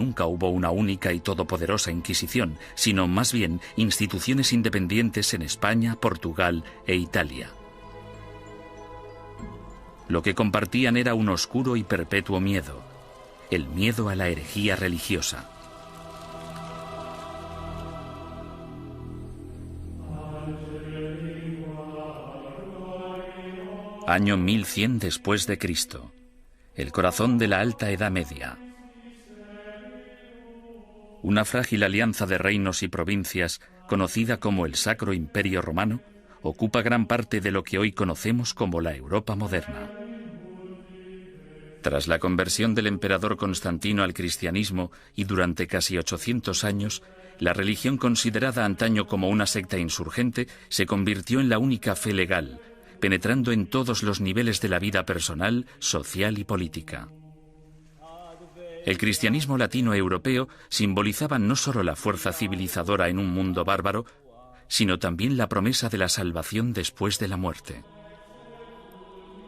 Nunca hubo una única y todopoderosa Inquisición, sino más bien instituciones independientes en España, Portugal e Italia. Lo que compartían era un oscuro y perpetuo miedo, el miedo a la herejía religiosa. Año 1100 después de Cristo. El corazón de la Alta Edad Media. Una frágil alianza de reinos y provincias, conocida como el Sacro Imperio Romano, ocupa gran parte de lo que hoy conocemos como la Europa moderna. Tras la conversión del emperador Constantino al cristianismo y durante casi 800 años, la religión considerada antaño como una secta insurgente se convirtió en la única fe legal, penetrando en todos los niveles de la vida personal, social y política. El cristianismo latino europeo simbolizaba no solo la fuerza civilizadora en un mundo bárbaro, sino también la promesa de la salvación después de la muerte.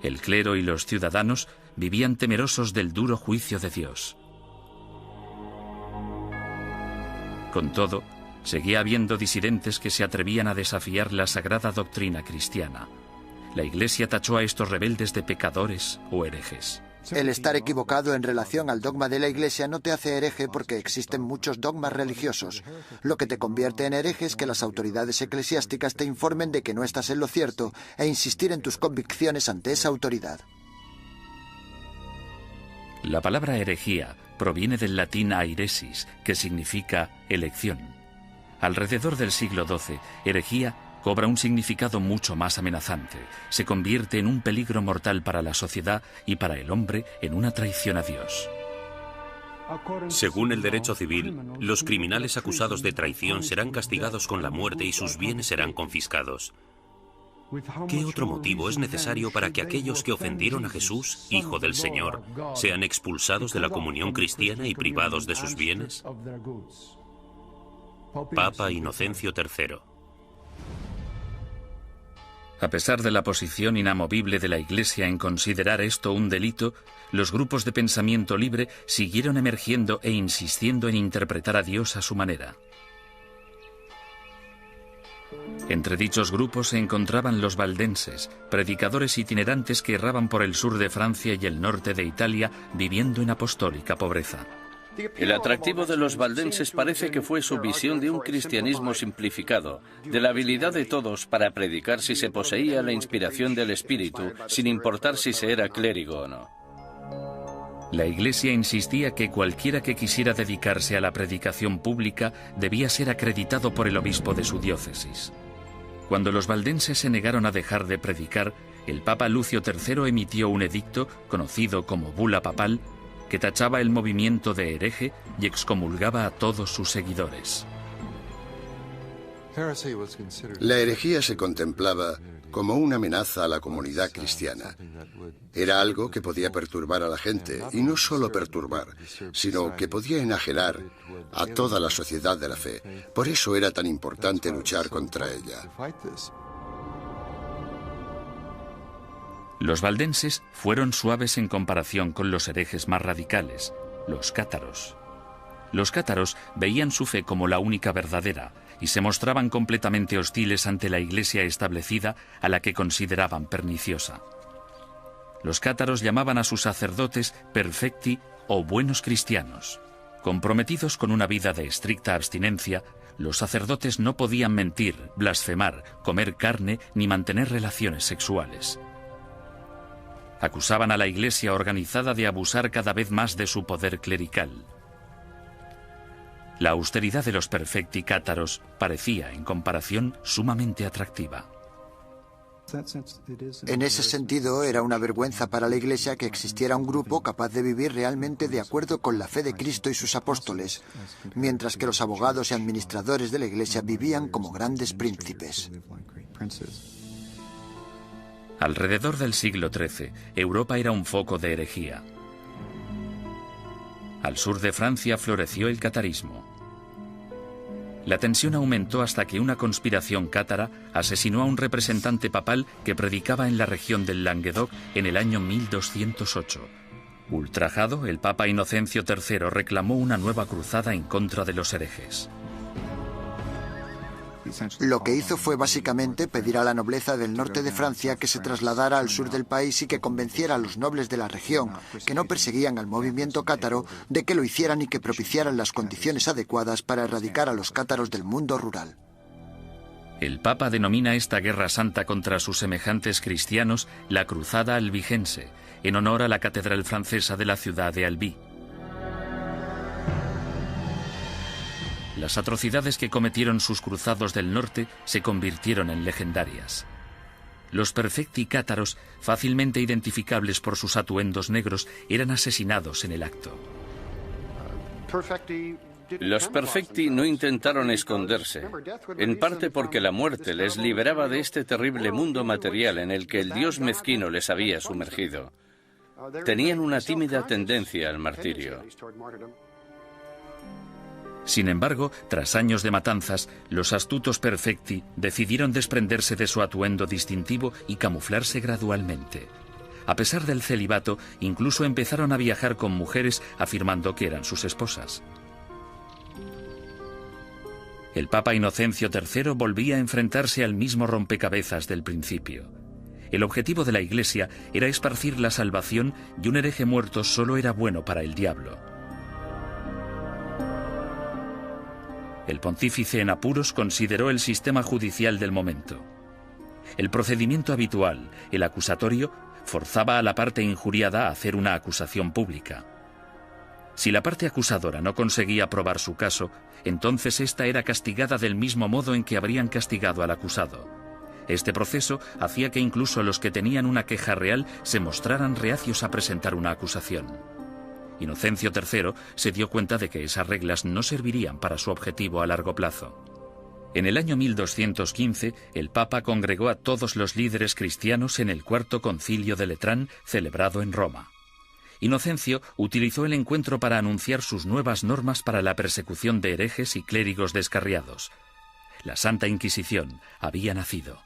El clero y los ciudadanos vivían temerosos del duro juicio de Dios. Con todo, seguía habiendo disidentes que se atrevían a desafiar la sagrada doctrina cristiana. La Iglesia tachó a estos rebeldes de pecadores o herejes. El estar equivocado en relación al dogma de la Iglesia no te hace hereje porque existen muchos dogmas religiosos. Lo que te convierte en hereje es que las autoridades eclesiásticas te informen de que no estás en lo cierto e insistir en tus convicciones ante esa autoridad. La palabra herejía proviene del latín airesis, que significa elección. Alrededor del siglo XII, herejía cobra un significado mucho más amenazante. Se convierte en un peligro mortal para la sociedad y para el hombre en una traición a Dios. Según el derecho civil, los criminales acusados de traición serán castigados con la muerte y sus bienes serán confiscados. ¿Qué otro motivo es necesario para que aquellos que ofendieron a Jesús, Hijo del Señor, sean expulsados de la comunión cristiana y privados de sus bienes? Papa Inocencio III. A pesar de la posición inamovible de la Iglesia en considerar esto un delito, los grupos de pensamiento libre siguieron emergiendo e insistiendo en interpretar a Dios a su manera. Entre dichos grupos se encontraban los valdenses, predicadores itinerantes que erraban por el sur de Francia y el norte de Italia viviendo en apostólica pobreza. El atractivo de los valdenses parece que fue su visión de un cristianismo simplificado, de la habilidad de todos para predicar si se poseía la inspiración del Espíritu, sin importar si se era clérigo o no. La Iglesia insistía que cualquiera que quisiera dedicarse a la predicación pública debía ser acreditado por el obispo de su diócesis. Cuando los valdenses se negaron a dejar de predicar, el Papa Lucio III emitió un edicto, conocido como Bula Papal, que tachaba el movimiento de hereje y excomulgaba a todos sus seguidores. La herejía se contemplaba como una amenaza a la comunidad cristiana. Era algo que podía perturbar a la gente, y no solo perturbar, sino que podía enajenar a toda la sociedad de la fe. Por eso era tan importante luchar contra ella. Los valdenses fueron suaves en comparación con los herejes más radicales, los cátaros. Los cátaros veían su fe como la única verdadera y se mostraban completamente hostiles ante la Iglesia establecida, a la que consideraban perniciosa. Los cátaros llamaban a sus sacerdotes perfecti o buenos cristianos. Comprometidos con una vida de estricta abstinencia, los sacerdotes no podían mentir, blasfemar, comer carne ni mantener relaciones sexuales. Acusaban a la Iglesia organizada de abusar cada vez más de su poder clerical. La austeridad de los perfecti cátaros parecía, en comparación, sumamente atractiva. En ese sentido, era una vergüenza para la Iglesia que existiera un grupo capaz de vivir realmente de acuerdo con la fe de Cristo y sus apóstoles, mientras que los abogados y administradores de la Iglesia vivían como grandes príncipes. Alrededor del siglo XIII, Europa era un foco de herejía. Al sur de Francia floreció el catarismo. La tensión aumentó hasta que una conspiración cátara asesinó a un representante papal que predicaba en la región del Languedoc en el año 1208. Ultrajado, el Papa Inocencio III reclamó una nueva cruzada en contra de los herejes. Lo que hizo fue básicamente pedir a la nobleza del norte de Francia que se trasladara al sur del país y que convenciera a los nobles de la región, que no perseguían al movimiento cátaro, de que lo hicieran y que propiciaran las condiciones adecuadas para erradicar a los cátaros del mundo rural. El Papa denomina esta guerra santa contra sus semejantes cristianos la Cruzada Albigense, en honor a la catedral francesa de la ciudad de Albi. Las atrocidades que cometieron sus cruzados del norte se convirtieron en legendarias. Los perfecti cátaros, fácilmente identificables por sus atuendos negros, eran asesinados en el acto. Los perfecti no intentaron esconderse, en parte porque la muerte les liberaba de este terrible mundo material en el que el dios mezquino les había sumergido. Tenían una tímida tendencia al martirio. Sin embargo, tras años de matanzas, los astutos perfecti decidieron desprenderse de su atuendo distintivo y camuflarse gradualmente. A pesar del celibato, incluso empezaron a viajar con mujeres afirmando que eran sus esposas. El Papa Inocencio III volvía a enfrentarse al mismo rompecabezas del principio. El objetivo de la Iglesia era esparcir la salvación y un hereje muerto solo era bueno para el diablo. El pontífice en apuros consideró el sistema judicial del momento. El procedimiento habitual, el acusatorio, forzaba a la parte injuriada a hacer una acusación pública. Si la parte acusadora no conseguía probar su caso, entonces ésta era castigada del mismo modo en que habrían castigado al acusado. Este proceso hacía que incluso los que tenían una queja real se mostraran reacios a presentar una acusación. Inocencio III se dio cuenta de que esas reglas no servirían para su objetivo a largo plazo. En el año 1215, el Papa congregó a todos los líderes cristianos en el Cuarto Concilio de Letrán, celebrado en Roma. Inocencio utilizó el encuentro para anunciar sus nuevas normas para la persecución de herejes y clérigos descarriados. La Santa Inquisición había nacido.